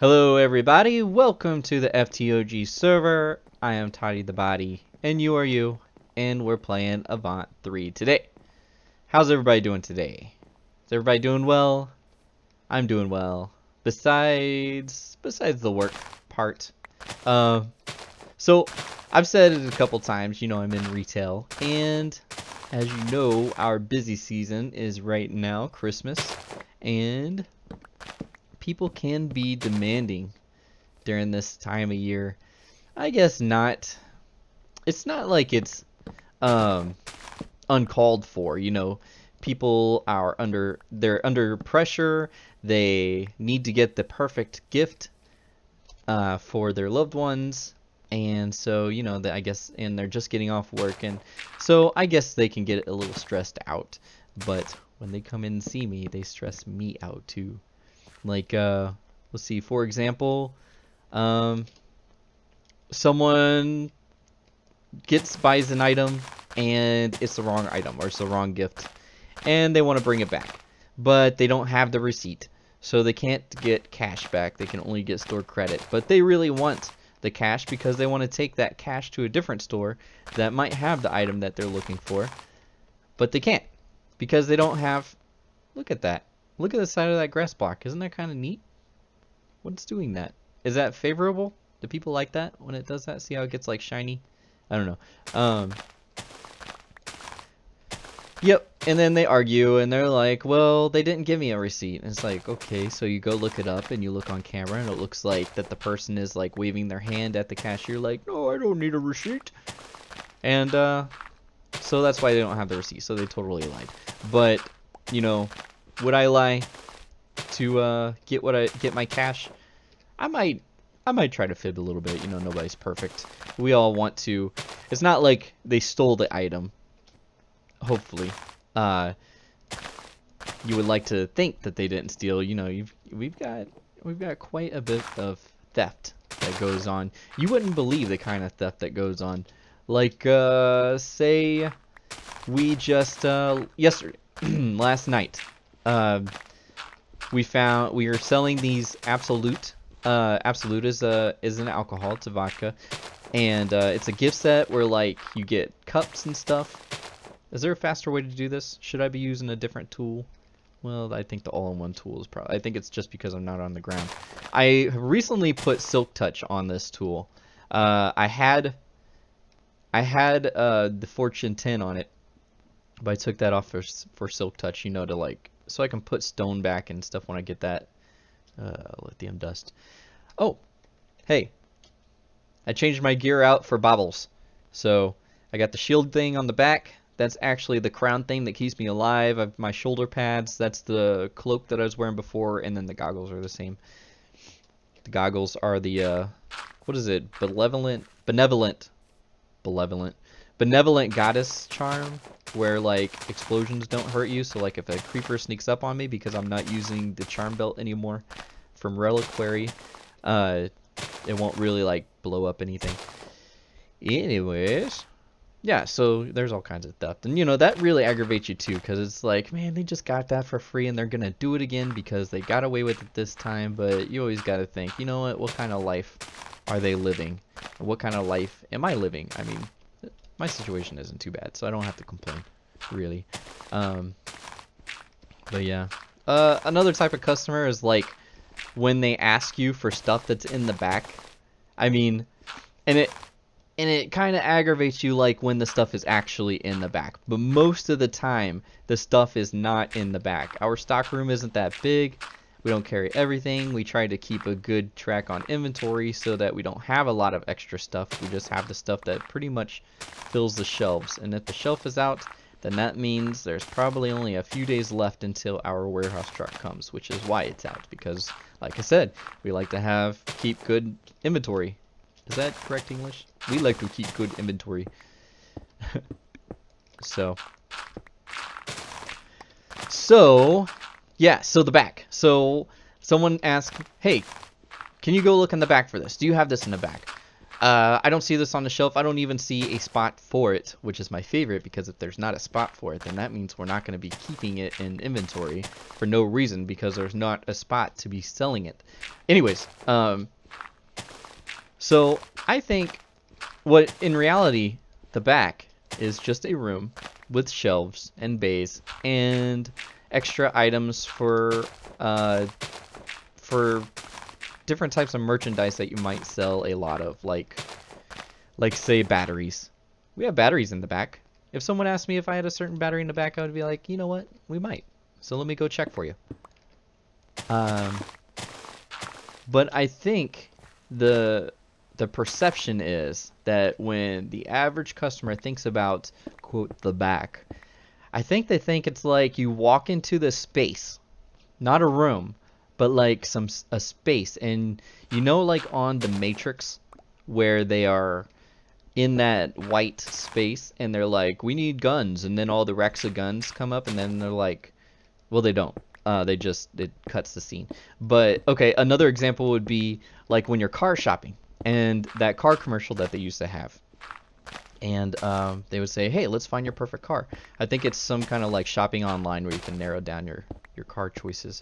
Hello everybody, welcome to the Ftog server. I am ToddytheBody, and you are you, and we're playing Avant 3 today. How's everybody doing today? Is everybody doing well? I'm doing well. Besides the work part. So I've said it a couple times, you know I'm in retail, and as you know, our busy season is right now, Christmas, and people can be demanding during this time of year. I guess not. It's not like it's uncalled for, you know. People are they're under pressure. They need to get the perfect gift for their loved ones, and so you know that I guess, and they're just getting off work, and so I guess they can get a little stressed out. But when they come in and see me, they stress me out too. Like let's see, for example, someone buys an item and it's the wrong item or it's the wrong gift, and they want to bring it back, but they don't have the receipt, so they can't get cash back. They can only get store credit, but they really want the cash because they want to take that cash to a different store that might have the item that they're looking for, but they can't because they don't have. Look at that. Look at the side of that grass block. Isn't that kind of neat? What's doing that? Is that favorable? Do people like that when it does that? See how it gets like shiny? I don't know. Yep. And then they argue and they're like, well, they didn't give me a receipt. And it's like, okay, so you go look it up and you look on camera and it looks like that the person is like waving their hand at the cashier like, no, I don't need a receipt. And so that's why they don't have the receipt. So they totally lied. But, you know, would I lie to get my cash? I might try to fib a little bit. You know, nobody's perfect. We all want to. It's not like they stole the item. Hopefully, you would like to think that they didn't steal. You know, we've got quite a bit of theft that goes on. You wouldn't believe the kind of theft that goes on. Like say we just yesterday last night. We were selling these Absolute. Absolute is an alcohol. It's a vodka, and it's a gift set where like you get cups and stuff. Is there a faster way to do this? Should I be using a different tool? Well, I think the all-in-one tool is probably. I think it's just because I'm not on the ground. I recently put Silk Touch on this tool. I had the Fortune 10 on it, but I took that off for Silk Touch, you know, to like, so I can put stone back and stuff when I get that lithium dust. Oh, hey, I changed my gear out for bobbles. So I got the shield thing on the back. That's actually the crown thing that keeps me alive. I have my shoulder pads. That's the cloak that I was wearing before, and then the goggles are the same. The goggles are the what is it? Benevolent goddess charm, where like explosions don't hurt you. So like if a creeper sneaks up on me because I'm not using the charm belt anymore from Reliquary, it won't really like blow up anything. Anyways, yeah, so there's all kinds of theft, and you know that really aggravates you too, because it's like, man, they just got that for free and they're gonna do it again because they got away with it this time. But you always got to think, you know what kind of life are they living? What kind of life am I living? I mean, my situation isn't too bad, so I don't have to complain, really. But yeah, another type of customer is like when they ask you for stuff that's in the back. I mean, and it kind of aggravates you like when the stuff is actually in the back, but most of the time the stuff is not in the back. Our stock room isn't that big. We don't carry everything. We try to keep a good track on inventory so that we don't have a lot of extra stuff. We just have the stuff that pretty much fills the shelves. And if the shelf is out, then that means there's probably only a few days left until our warehouse truck comes, which is why it's out. Because, like I said, we like to keep good inventory. Is that correct English? We like to keep good inventory. So, yeah, so the back. So someone asked, hey, can you go look in the back for this? Do you have this in the back? I don't see this on the shelf. I don't even see a spot for it, which is my favorite, because if there's not a spot for it, then that means we're not going to be keeping it in inventory for no reason, because there's not a spot to be selling it. Anyways, so I think what in reality the back is just a room with shelves and bays and extra items for different types of merchandise that you might sell a lot of, like say batteries. We have batteries in the back. If someone asked me if I had a certain battery in the back, I would be like, you know what, we might. So let me go check for you. But I think the perception is that when the average customer thinks about, quote, the back, I think they think it's like you walk into this space, not a room, but like a space, and you know, like on the Matrix, where they are in that white space and they're like, we need guns, and then all the racks of guns come up, and then they're like, well, they don't. It cuts the scene. But okay, another example would be like when you're car shopping, and that car commercial that they used to have. And they would say, hey, let's find your perfect car. I think it's some kind of like shopping online where you can narrow down your car choices.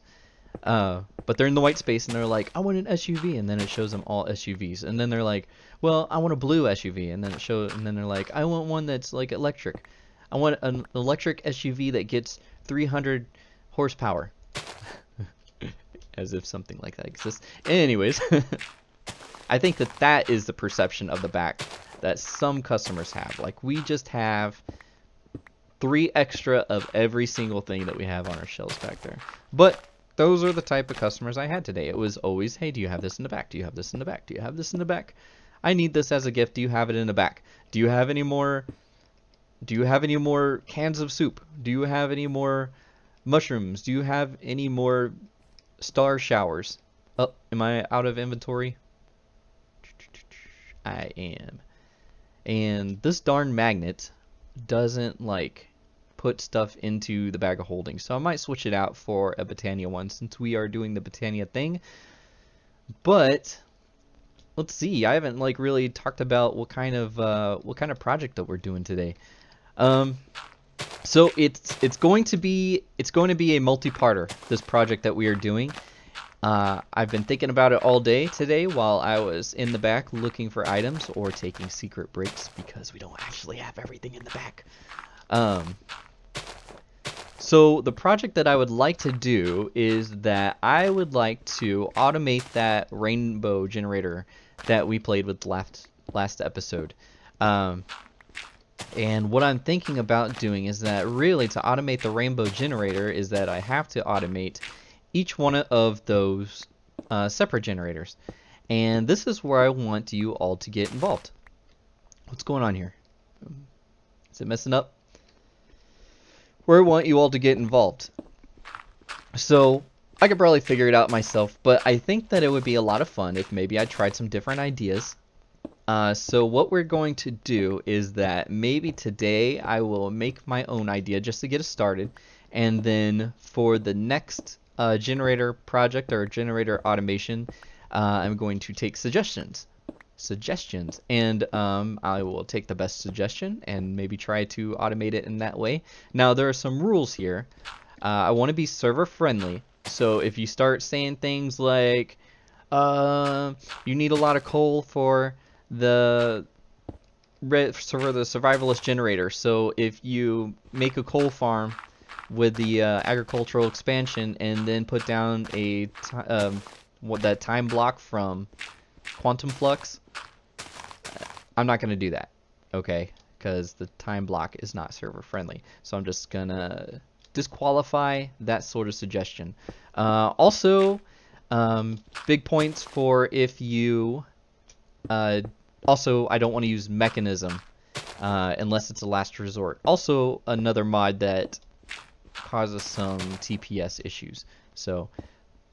But they're in the white space and they're like, I want an SUV, and then it shows them all SUVs. And then they're like, well, I want a blue SUV, and then they're like, I want one that's like electric. I want an electric SUV that gets 300 horsepower. As if something like that exists. Anyways, I think that is the perception of the back that some customers have. Like, we just have 3 extra of every single thing that we have on our shelves back there. But those are the type of customers I had today. It was always, hey, do you have this in the back? Do you have this in the back? Do you have this in the back? I need this as a gift. Do you have it in the back? Do you have any more cans of soup? Do you have any more mushrooms? Do you have any more star showers? Oh, am I out of inventory? I am. And this darn magnet doesn't like put stuff into the bag of holding, so I might switch it out for a Botania one, since we are doing the Botania thing. But let's see, I haven't like really talked about what kind of project that we're doing today. So it's going to be a multi-parter, this project that we are doing. I've been thinking about it all day today while I was in the back looking for items or taking secret breaks, because we don't actually have everything in the back. So the project that I would like to do is that I would like to automate that rainbow generator that we played with last episode. And what I'm thinking about doing is that really to automate the rainbow generator is that I have to automate each one of those separate generators. And this is where I want you all to get involved. What's going on here? Is it messing up? Where I want you all to get involved. So I could probably figure it out myself, but I think that it would be a lot of fun if maybe I tried some different ideas. So what we're going to do is that maybe today I will make my own idea just to get us started, and then for the next generator project or generator automation, I'm going to take suggestions, and I will take the best suggestion and maybe try to automate it in that way. Now there are some rules here. I want to be server friendly, so if you start saying things like you need a lot of coal for the survivalist generator, so if you make a coal farm with the agricultural expansion and then put down a that time block from Quantum Flux, I'm not going to do that, okay, because the time block is not server friendly. So I'm just going to disqualify that sort of suggestion. Also, big points for if you... also, I don't want to use mechanism unless it's a last resort. Also, another mod that causes some TPS issues. So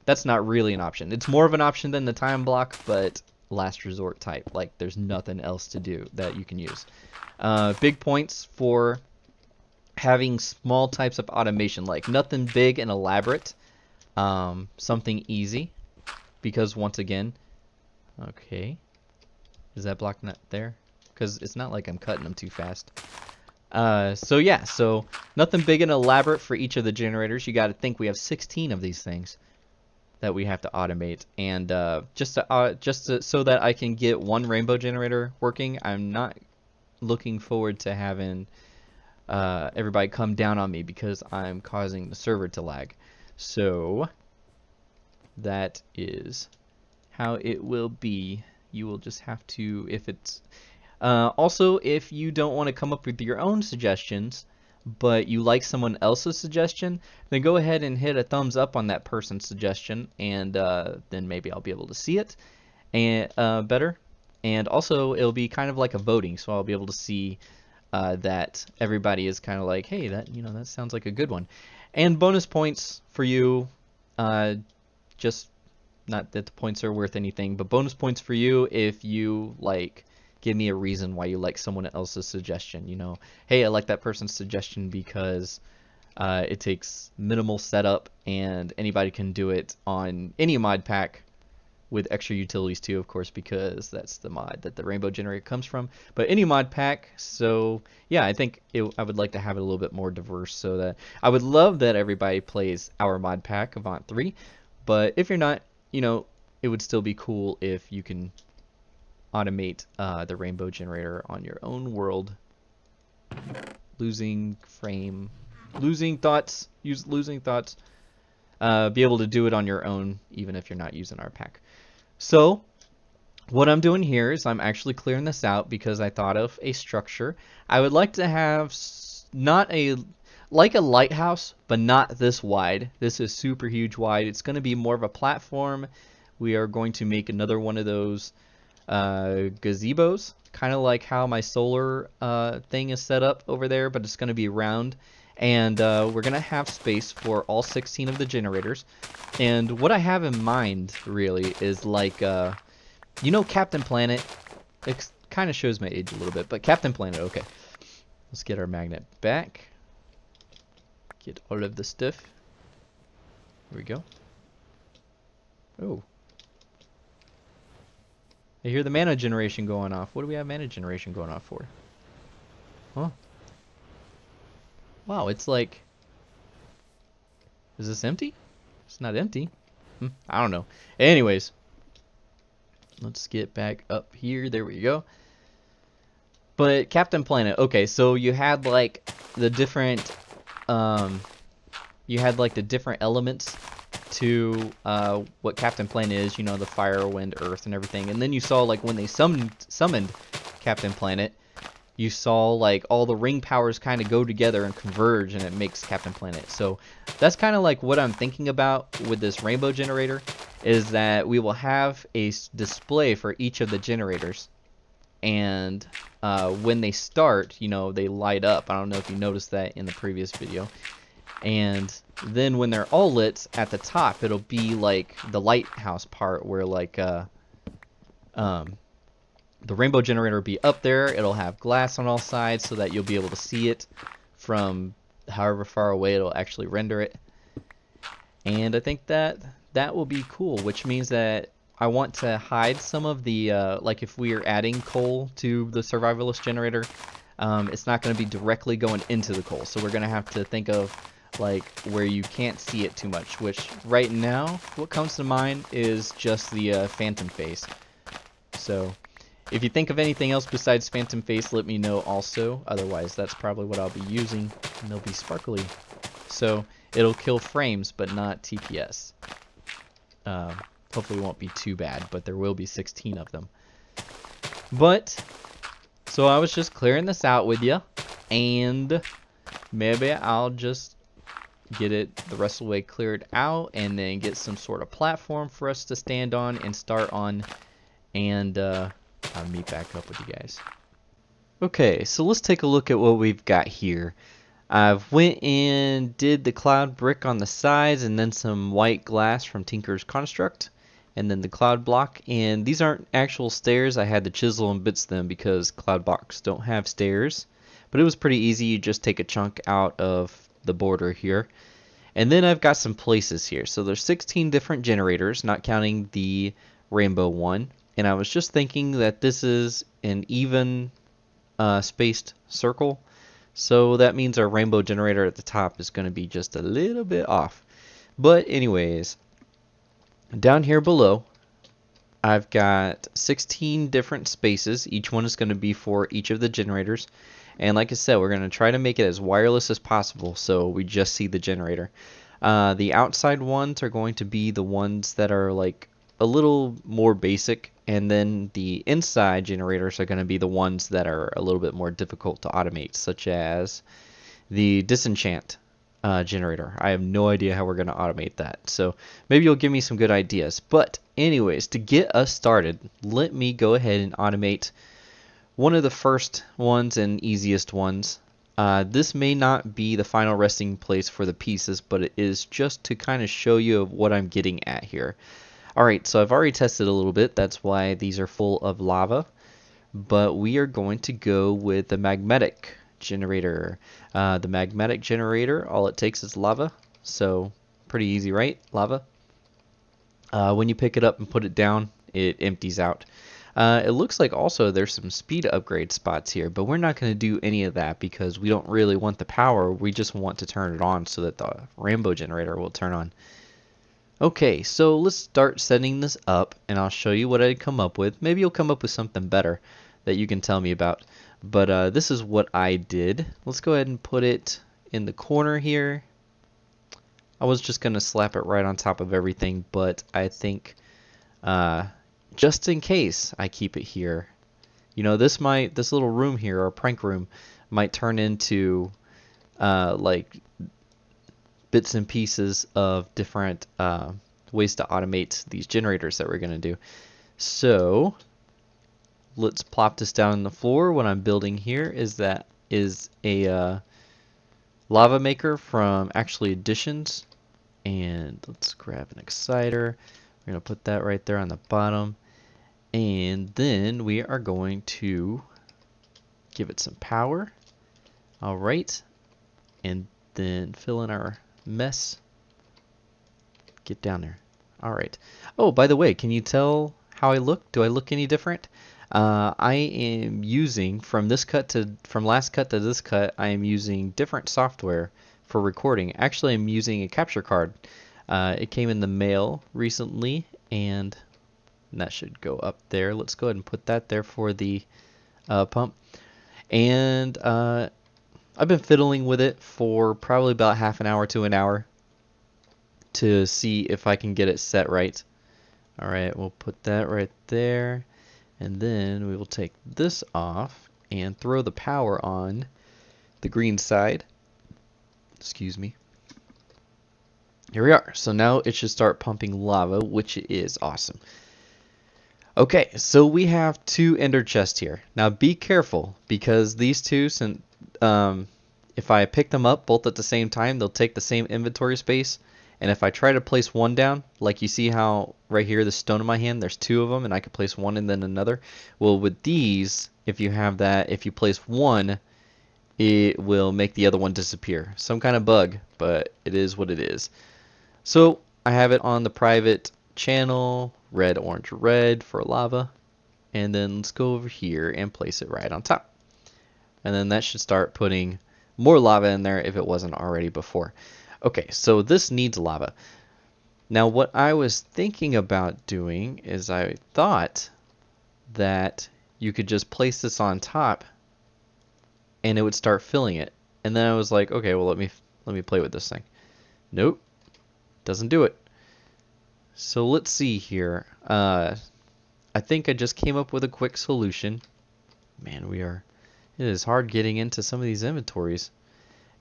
that's not really an option. It's more of an option than the time block, but last resort type. Like, there's nothing else to do that you can use. Big points for having small types of automation, like nothing big and elaborate, something easy, because once again, okay, Is that block not there? Because it's not like I'm cutting them too fast. So yeah, so nothing big and elaborate for each of the generators. You got to think we have 16 of these things that we have to automate, and just so that I can get one rainbow generator working, I'm not looking forward to having everybody come down on me because I'm causing the server to lag. So that is how it will be. You will just have to, if it's also, if you don't want to come up with your own suggestions, but you like someone else's suggestion, then go ahead and hit a thumbs up on that person's suggestion, and then maybe I'll be able to see it and better. And also, it'll be kind of like a voting, so I'll be able to see that everybody is kind of like, hey, that that sounds like a good one. And bonus points for you, just not that the points are worth anything, but bonus points for you if you like give me a reason why you like someone else's suggestion. Hey, I like that person's suggestion because it takes minimal setup and anybody can do it on any mod pack with extra utilities too, of course, because that's the mod that the rainbow generator comes from. But any mod pack, so yeah, I think I would like to have it a little bit more diverse, so that I would love that everybody plays our mod pack, Avant 3, but if you're not, it would still be cool if you can automate the rainbow generator on your own world. Losing frame, losing thoughts, losing thoughts. Be able to do it on your own, even if you're not using our pack. So what I'm doing here is I'm actually clearing this out because I thought of a structure. I would like to have like a lighthouse, but not this wide. This is super huge wide. It's going to be more of a platform. We are going to make another one of those gazebos, kind of like how my solar thing is set up over there, but it's going to be round. And we're going to have space for all 16 of the generators. And what I have in mind, really, is like, Captain Planet. It kind of shows my age a little bit, but Captain Planet, okay. Let's get our magnet back. Get all of the stuff. Here we go. Oh. I hear the mana generation going off. What do we have mana generation going off for? Huh? Wow, it's like... Is this empty? It's not empty. I don't know. Anyways. Let's get back up here. There we go. But Captain Planet. Okay, so you had like the different... you had like the different elements to what Captain Planet is. The fire, wind, earth, and everything. And then you saw like when they summoned Captain Planet, you saw like all the ring powers kind of go together and converge, and it makes Captain Planet. So that's kind of like what I'm thinking about with this rainbow generator, is that we will have a display for each of the generators, and when they start, they light up. I don't know if you noticed that in the previous video. And then when they're all lit at the top, it'll be like the lighthouse part where like the rainbow generator will be up there. It'll have glass on all sides so that you'll be able to see it from however far away it'll actually render it. And I think that will be cool, which means that I want to hide some of the, like if we are adding coal to the survivalist generator, it's not going to be directly going into the coal. So we're going to have to think of like where you can't see it too much, which right now what comes to mind is just the phantom face. So if you think of anything else besides phantom face, let me know also. Otherwise, that's probably what I'll be using, and they'll be sparkly. So it'll kill frames, but not TPS. Hopefully it won't be too bad, but there will be 16 of them. But, so I was just clearing this out with you, and maybe I'll just get it the rest of the way cleared out, and then get some sort of platform for us to stand on and start on, and I'll meet back up with you guys. Okay, so let's take a look at what we've got here. I've went and did the cloud brick on the sides, and then some white glass from Tinker's Construct, and then the cloud block. And these aren't actual stairs. I had to chisel and bits them because cloud blocks don't have stairs. But it was pretty easy. You just take a chunk out of the border here. And then I've got some places here. So there's 16 different generators, not counting the rainbow one. and I was just thinking that this is an even spaced circle, so that means our rainbow generator at the top is going to be just a little bit off. But anyways, down here below I've got 16 different spaces. Each one is going to be for each of the generators. And like I said, we're going to try to make it as wireless as possible so we just see the generator. The outside ones are going to be the ones that are like a little more basic, and then the inside generators are going to be the ones that are a little bit more difficult to automate, such as the disenchant generator. I have no idea how we're going to automate that, so maybe you'll give me some good ideas. But anyways, to get us started, let me go ahead and automate one of the first ones and easiest ones. This may not be the final resting place for the pieces, but it is just to kind of show you what I'm getting at here. Alright, so I've already tested a little bit, that's why these are full of lava, but we are going to go with the magnetic generator. The magnetic generator, all it takes is lava, so pretty easy, right? Lava. When you pick it up and put it down, it empties out. It looks like also there's some speed upgrade spots here, but we're not going to do any of that because we don't really want the power. We just want to turn it on so that the rainbow generator will turn on. Okay, so let's start setting this up, and I'll show you what I come up with. Maybe you'll come up with something better that you can tell me about. But this is what I did. Let's go ahead and put it in the corner here. I was just going to slap it right on top of everything, but I think just in case I keep it here, you know, this little room here, or prank room, might turn into like bits and pieces of different ways to automate these generators that we're going to do. So let's plop this down on the floor. What I'm building here is a lava maker from Actually Additions, and let's grab an exciter. We're going to put that right there on the bottom, and then we are going to give it some power. Alright, and then fill in our mess. Get down there. Alright. Oh, by the way, can you tell how I look? Do I look any different? I am using, from last cut to this cut, I am using different software for recording. Actually, I'm using a capture card. It came in the mail recently, and that should go up there. Let's go ahead and put that there for the pump. And I've been fiddling with it for probably about half an hour to an hour to see if I can get it set right. Alright, we'll put that right there, and then we will take this off and throw the power on the green side. Excuse me. Here we are. So now it should start pumping lava, which is awesome. Okay, so we have two ender chests here. Now be careful, because these two, if I pick them up both at the same time, they'll take the same inventory space. And if I try to place one down, like you see how right here, the stone in my hand, there's two of them, and I can place one and then another. Well, with these, if you have that, if you place one, it will make the other one disappear. Some kind of bug, but it is what it is. So I have it on the private channel, red, orange, red for lava. And then let's go over here and place it right on top. And then that should start putting more lava in there if it wasn't already before. Okay, so this needs lava. Now what I was thinking about doing is I thought that you could just place this on top and it would start filling it. And then I was like, okay, well let me play with this thing. Nope, doesn't do it. So let's see here. I think I just came up with a quick solution. Man, it is hard getting into some of these inventories.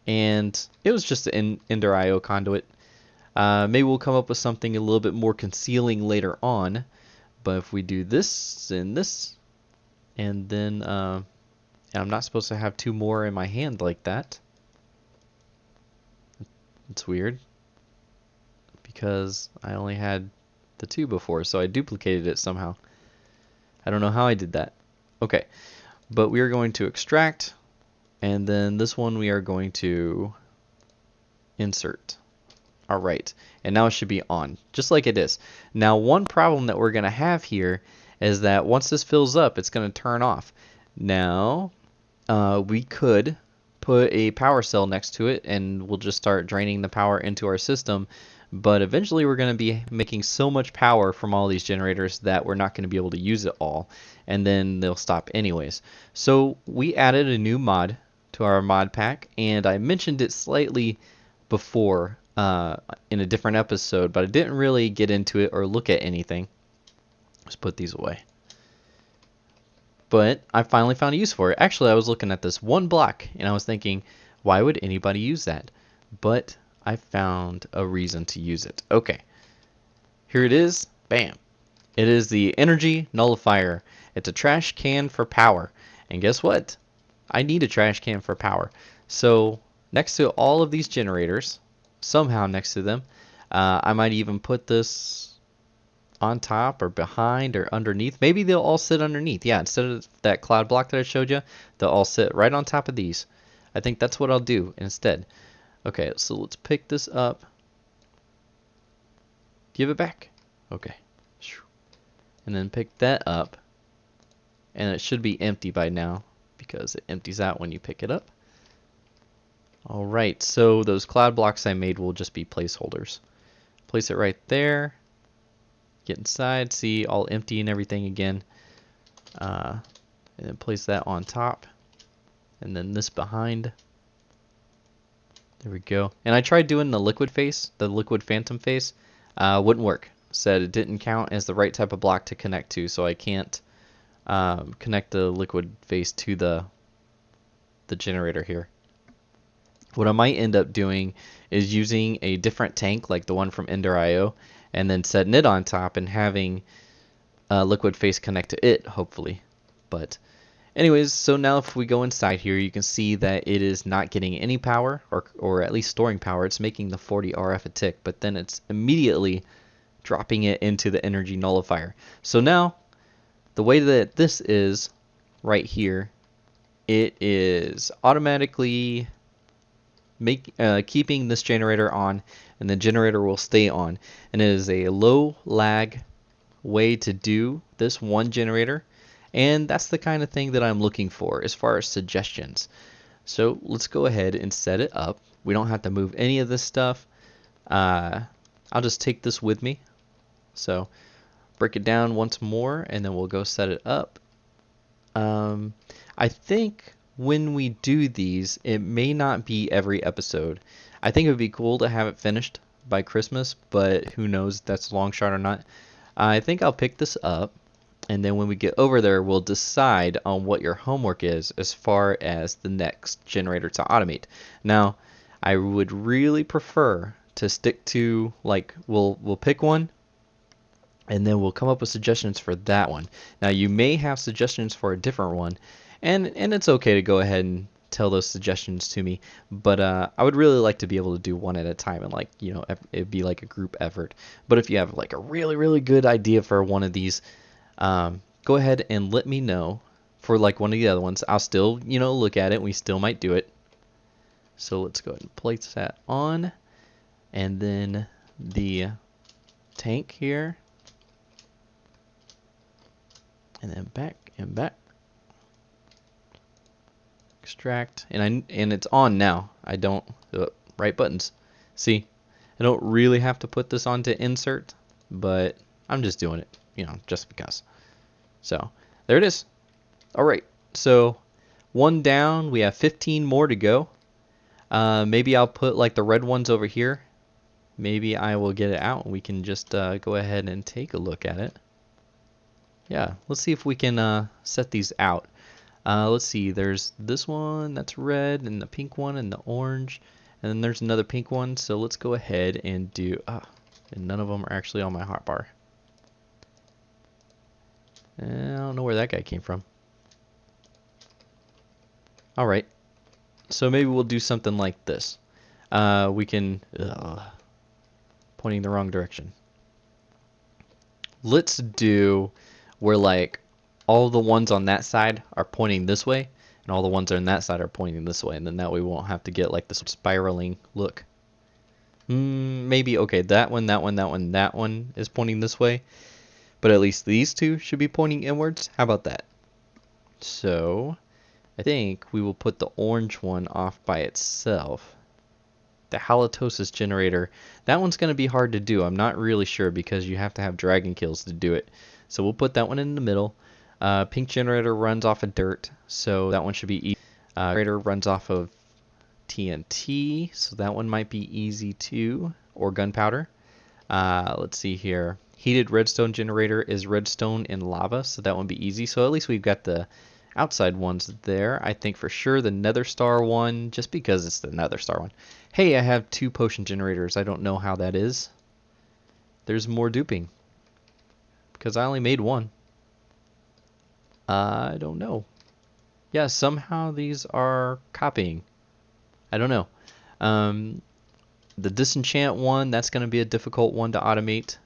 And it was just an Ender IO conduit. Maybe we'll come up with something a little bit more concealing later on. But if we do this and this, and then and I'm not supposed to have two more in my hand like that. It's weird, because I only had the two before, so I duplicated it somehow. I don't know how I did that. Okay, but we are going to extract. And then this one we are going to insert. Alright, and now it should be on, just like it is. Now one problem that we're going to have here is that once this fills up, it's going to turn off. Now, we could put a power cell next to it and we'll just start draining the power into our system. But eventually we're going to be making so much power from all these generators that we're not going to be able to use it all. And then they'll stop anyways. So we added a new mod to our mod pack, and I mentioned it slightly before in a different episode, but I didn't really get into it or look at anything. Let's put these away. But I finally found a use for it. Actually, I was looking at this one block and I was thinking, why would anybody use that? But I found a reason to use it. Okay, here it is. Bam. It is the energy nullifier. It's a trash can for power. And guess what? I need a trash can for power. So next to all of these generators, somehow next to them, I might even put this on top or behind or underneath. Maybe they'll all sit underneath. Yeah, instead of that cloud block that I showed you, they'll all sit right on top of these. I think that's what I'll do instead. Okay, so let's pick this up. Give it back. Okay. And then pick that up. And it should be empty by now because it empties out when you pick it up. Alright, so those cloud blocks I made will just be placeholders. Place it right there. Get inside, see, all empty and everything again. And then place that on top. And then this behind. There we go. And I tried doing the liquid face, the liquid phantom face. Wouldn't work. Said it didn't count as the right type of block to connect to, so I can't connect the liquid face to the generator here. What I might end up doing is using a different tank like the one from Ender.io and then setting it on top and having liquid face connect to it, hopefully. But anyways, so now if we go inside here, you can see that it is not getting any power, or at least storing power. It's making the 40 RF a tick, but then it's immediately dropping it into the energy nullifier. So now, the way that this is right here, it is automatically keeping this generator on, and the generator will stay on. And it is a low lag way to do this one generator, and that's the kind of thing that I'm looking for as far as suggestions. So let's go ahead and set it up. We don't have to move any of this stuff. I'll just take this with me. So break it down once more and then we'll go set it up. I think when we do these, it may not be every episode. I think it would be cool to have it finished by Christmas, but who knows if that's a long shot or not. I think I'll pick this up, and then when we get over there, we'll decide on what your homework is as far as the next generator to automate. Now, I would really prefer to stick to, like, we'll pick one, and then we'll come up with suggestions for that one. Now, you may have suggestions for a different one, and it's okay to go ahead and tell those suggestions to me, but I would really like to be able to do one at a time, and, like, you know, it'd be like a group effort. But if you have like a really good idea for one of these, go ahead and let me know for like one of the other ones. I'll still, you know, look at it. We still might do it. So let's go ahead and place that on, and then the tank here, and then back and back. Extract, and it's on now. I don't right buttons. See, I don't really have to put this on to insert, but I'm just doing it, you know, just because. So there it is. All right, so one down. We have 15 more to go. Maybe I'll put like the red ones over here. Maybe I will get it out and we can just go ahead and take a look at it. Yeah, let's see if we can set these out. Let's see, there's this one that's red, and the pink one, and the orange, and then there's another pink one. So let's go ahead and do, and none of them are actually on my hotbar. I don't know where that guy came from. Alright, so maybe we'll do something like this. We can, pointing the wrong direction. Let's do where like all the ones on that side are pointing this way, and all the ones on that side are pointing this way, and then that way we won't have to get like this spiraling look. Maybe, okay, that one is pointing this way, but at least these two should be pointing inwards. How about that? So I think we will put the orange one off by itself. The halitosis generator, that one's going to be hard to do. I'm not really sure because you have to have dragon kills to do it. So we'll put that one in the middle. Pink generator runs off of dirt, so that one should be easy. Generator runs off of TNT, so that one might be easy too, or gunpowder. Let's see here. Heated redstone generator is redstone in lava, so that one be easy. So at least we've got the outside ones there. I think for sure the nether star one, just because it's the nether star one. Hey, I have 2 potion generators. I don't know how that is. There's more duping, because I only made 1. I don't know. Yeah, somehow these are copying. I don't know. The disenchant one, that's going to be a difficult one to automate.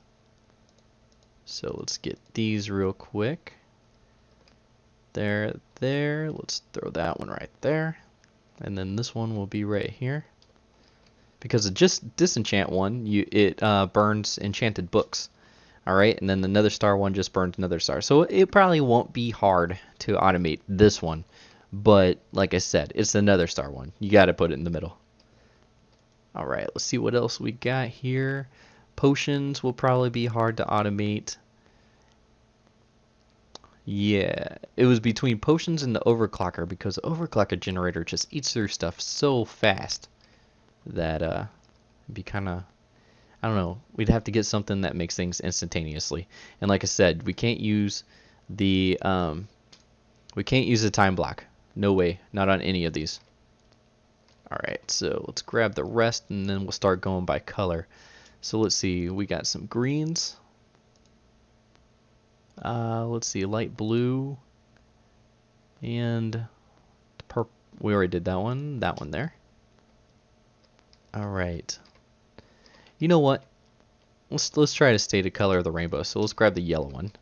So let's get these real quick. There. Let's throw that one right there. And then this one will be right here. Because the just disenchant one, it burns enchanted books. Alright, and then the nether star one just burns nether star. So it probably won't be hard to automate this one. But like I said, it's the nether star one. You got to put it in the middle. Alright, let's see what else we got here. Potions will probably be hard to automate. Yeah, it was between potions and the overclocker, because the overclocker generator just eats through stuff so fast that it'd be kind of, I don't know, we'd have to get something that makes things instantaneously. And like I said, we can't use the time block. No way, not on any of these. Alright, so let's grab the rest and then we'll start going by color. So let's see, we got some greens. Let's see, light blue. And purple. We already did that one there. Alright. You know what? Let's try to stay the color of the rainbow. So let's grab the yellow one.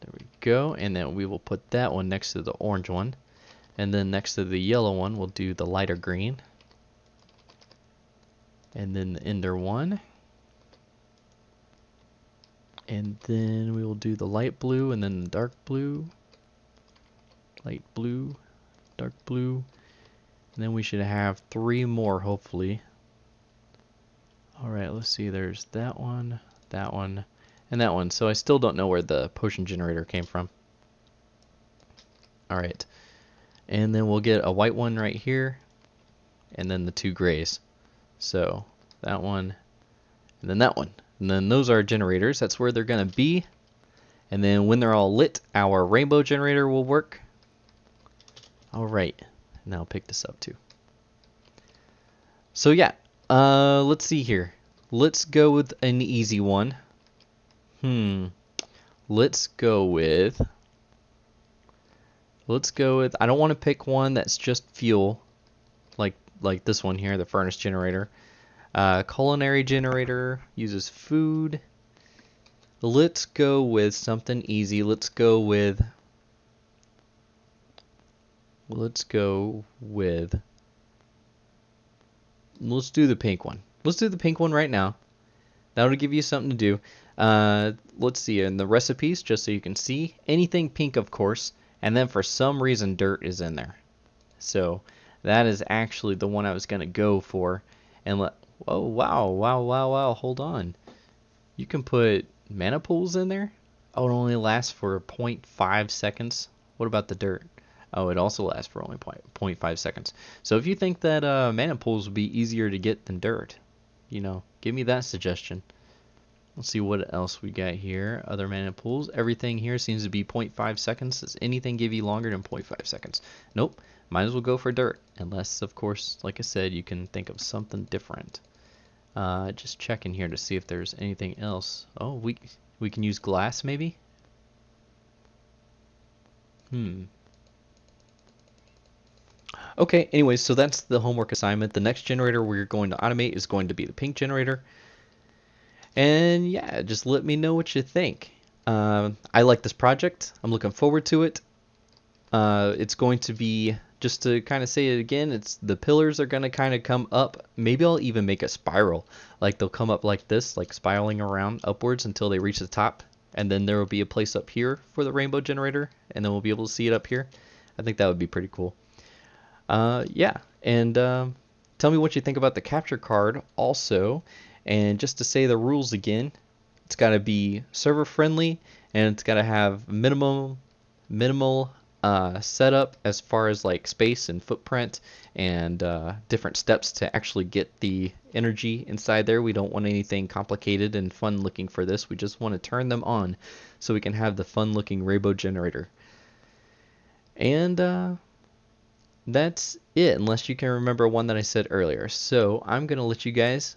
There we go. And then we will put that one next to the orange one. And then next to the yellow one, we'll do the lighter green. And then the ender one. And then we will do the light blue and then the dark blue. Light blue, dark blue. And then we should have 3 more, hopefully. Alright, let's see. There's that one, and that one. So I still don't know where the potion generator came from. Alright. And then we'll get a white one right here, and then the 2 grays. So that one, and then that one. And then those are generators. That's where they're going to be. And then when they're all lit, our rainbow generator will work. Alright. Now I'll pick this up too. So yeah, let's see here. Let's go with an easy one. Let's go with, I don't want to pick one that's just fuel, like this one here, the furnace generator. Culinary generator uses food. Let's go with something easy. Let's do the pink one. Let's do the pink one right now. That'll give you something to do. Let's see, in the recipes, just so you can see, anything pink, of course, and then for some reason dirt is in there. So that is actually the one I was going to go for. And oh, wow, hold on. You can put mana pools in there? Oh, it only lasts for 0.5 seconds. What about the dirt? Oh, it also lasts for only 0.5 seconds. So if you think that mana pools would be easier to get than dirt, you know, give me that suggestion. Let's see what else we got here. Other mana pools. Everything here seems to be 0.5 seconds. Does anything give you longer than 0.5 seconds? Nope. Might as well go for dirt. Unless, of course, like I said, you can think of something different. Just checking here to see if there's anything else. Oh, we can use glass maybe? Okay, anyways, so that's the homework assignment. The next generator we're going to automate is going to be the pink generator. And yeah, just let me know what you think. I like this project. I'm looking forward to it. It's going to be just to kind of say it again, it's the pillars are going to kind of come up. Maybe I'll even make a spiral. Like they'll come up like this, like spiraling around upwards until they reach the top. And then there will be a place up here for the rainbow generator. And then we'll be able to see it up here. I think that would be pretty cool. Yeah, and tell me what you think about the capture card also. And just to say the rules again, it's got to be server friendly, and it's got to have minimal setup as far as like space and footprint and different steps to actually get the energy inside there. We don't want anything complicated and fun looking for this. We just want to turn them on so we can have the fun looking rainbow generator. And that's it, unless you can remember one that I said earlier. So I'm going to let you guys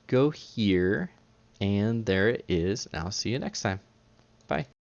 go here, and there it is. I'll see you next time. Bye.